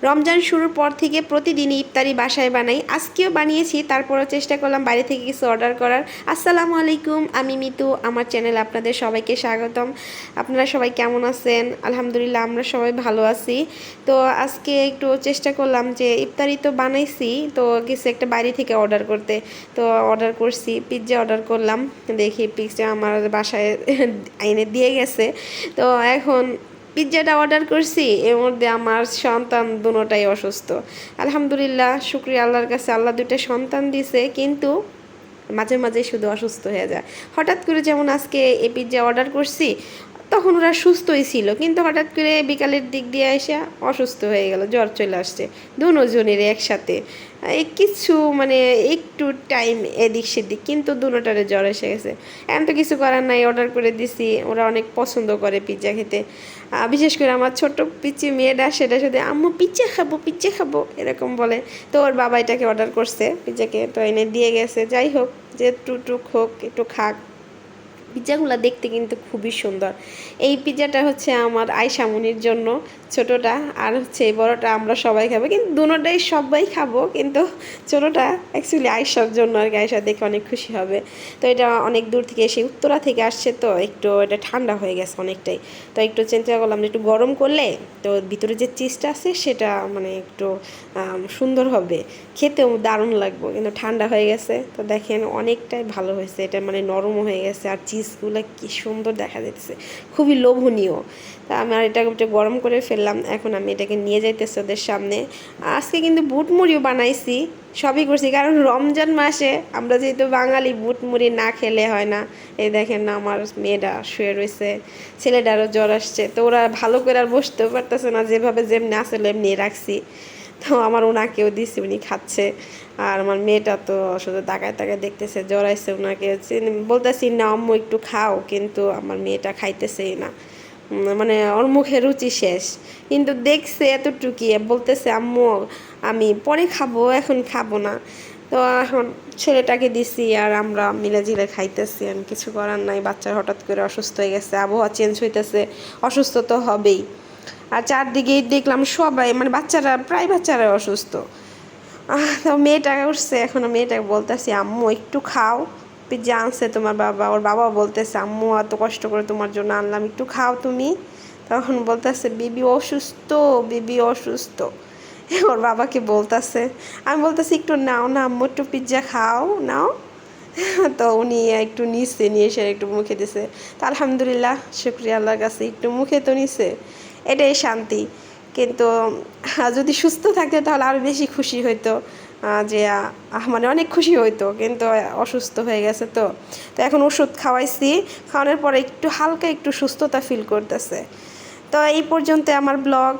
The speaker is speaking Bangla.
রমজান শুরুর পর থেকে প্রতিদিনই ইফতারি বাসায় বানাই, আজকেও বানিয়েছি। তারপরও চেষ্টা করলাম বাইরে থেকে কিছু অর্ডার করার। আসসালামু আলাইকুম, আমি মিতু, আমার চ্যানেলে আপনাদের সবাইকে স্বাগতম। আপনারা সবাই কেমন আছেন? আলহামদুলিল্লাহ আমরা সবাই ভালো আছি। তো আজকে একটু চেষ্টা করলাম যে ইফতারি তো বানাইছি, তো কিছু একটা বাইরে থেকে অর্ডার করতে। তো অর্ডার করছি, পিৎজা অর্ডার করলাম। দেখি পিৎজা আমার বাসায় এনে দিয়ে গেছে। তো এখন পিৎজাটা অর্ডার করছি, এর মধ্যে আমার সন্তান দুটোটাই অসুস্থ। আলহামদুলিল্লাহ, শুকরিয়া আল্লাহর কাছে, আল্লাহ দুটো সন্তান দিছে, কিন্তু মাঝে মাঝে শুধু অসুস্থ হয়ে যায়। হঠাৎ করে যেমন আজকে এই পিৎজা অর্ডার করছি, তখন ওরা সুস্থই ছিল, কিন্তু হঠাৎ করে বিকালের দিক দিয়ে এসে অসুস্থ হয়ে গেল, জ্বর চলে আসছে দুজনের একসাথে। এই কিছু মানে একটু টাইম এদিক সেদিক, কিন্তু দুটোটারে জ্বর এসে গেছে। এখন তো কিছু করার নাই, অর্ডার করে দিছি। ওরা অনেক পছন্দ করে পিৎজা খেতে। বিশেষ করে আমার ছোট্ট পিচ্চি মেয়েটা, সেটা শুধু আম্মু পিৎজা খাবো, পিৎজা খাবো এরকম বলে। তো ওর বাবা এটাকে অর্ডার করছে পিৎজাকে, তো এনে দিয়ে গেছে। যাই হোক, যে টুক হোক, একটু খাক। পিৎজাগুলো দেখতে কিন্তু খুবই সুন্দর। এই পিৎজাটা হচ্ছে আমার আয়শামনির জন্য, ছোটোটা, আর হচ্ছে এই বড়োটা আমরা সবাই খাবো, কিন্তু দুটোটাই সবাই খাবো, কিন্তু ছোটোটা অ্যাকচুয়ালি আয়শার জন্য আর কি। আয়শা দেখে অনেক খুশি হবে। তো এটা অনেক দূর থেকে এসে, উত্তরা থেকে আসছে, তো একটু এটা ঠান্ডা হয়ে গেছে অনেকটাই। তো একটু চিন্তা করলাম যে একটু গরম করলে তো ভিতরে যে চিজটা আছে সেটা মানে একটু সুন্দর হবে, খেতেও দারুণ লাগবে, কিন্তু ঠান্ডা হয়ে গেছে। তো দেখেন অনেকটাই ভালো হয়েছে, এটা মানে নরমও হয়ে গেছে, আর চিজগুলো কি সুন্দর দেখা যাচ্ছে, খুবই লোভনীয়। তা আমি আর এটাকে একটু গরম করে ফেললাম। এখন আমি এটাকে নিয়ে যাইতেছি ওদের সামনে। আজকে কিন্তু বুট মুড়িও বানাইছি, সবই করছি, কারণ রমজান মাসে আমরা যেহেতু বাঙালি, বুট মুড়ি না খেলে হয় না। এই দেখেন না, আমার মেয়েটা শুয়ে রয়েছে, ছেলেটারও জ্বর আসছে, তো ওরা ভালো করে আর বসতেও পারতেছে না, যেভাবে যেমনি আসলে এমনি রাখছি। তো আমার ওনাকেও দিছি, উনি খাচ্ছে। আর আমার মেয়েটা তো শুধু তাকায় তাকায় দেখতেছে, জ্বরাইছে ওনাকে। বলতেছি না আম্মু একটু খাও, কিন্তু আমার মেয়েটা খাইতেছেই না। মানে ওর মুখে রুচি শেষ, কিন্তু দেখছে এতটুকুই, বলতেছে আম্মু আমি পরে খাবো, এখন খাবো না। তো এখন ছেলেটাকে দিছি, আর আমরা মিলে ঝিলে খাইতেছি। আর কিছু করার নাই, বাচ্চা হঠাৎ করে অসুস্থ হয়ে গেছে, আবহাওয়া চেঞ্জ হইতেছে, অসুস্থ তো হবেই। আর চারদিকেই দেখলাম সবাই, মানে বাচ্চারা, প্রায় বাচ্চারা অসুস্থ। তো মেয়েটা উঠছে, এখন মেয়েটাকে বলতেছি আম্মু একটু খাও, পিৎজা আনছে তোমার বাবা। ওর বাবা বলতেছে আম্মু এত কষ্ট করে তোমার জন্য আনলাম, একটু খাও তুমি। তখন বলতেছে বিবি অসুস্থ, বিবি অসুস্থ। ওর বাবাকে বলতেছে, আমি বলতেছি একটু নাও না আম্মু, একটু পিৎজা খাও, নাও। তো উনি একটু নিচ্ছে, নিয়ে এসে একটু মুখে দিছে। তো আলহামদুলিল্লাহ, শুকরিয়া আল্লাহর কাছে, একটু মুখে তো নিছে, এটাই শান্তি। কিন্তু যদি সুস্থ থাকতো তাহলে আরও বেশি খুশি হইতো, যে মানে অনেক খুশি হইতো, কিন্তু অসুস্থ হয়ে গেছে। তো তো এখন ওষুধ খাওয়াইছি, খাওয়ানোর পরে একটু হালকা একটু সুস্থতা ফিল করতেছে। তো এই পর্যন্ত আমার ব্লগ।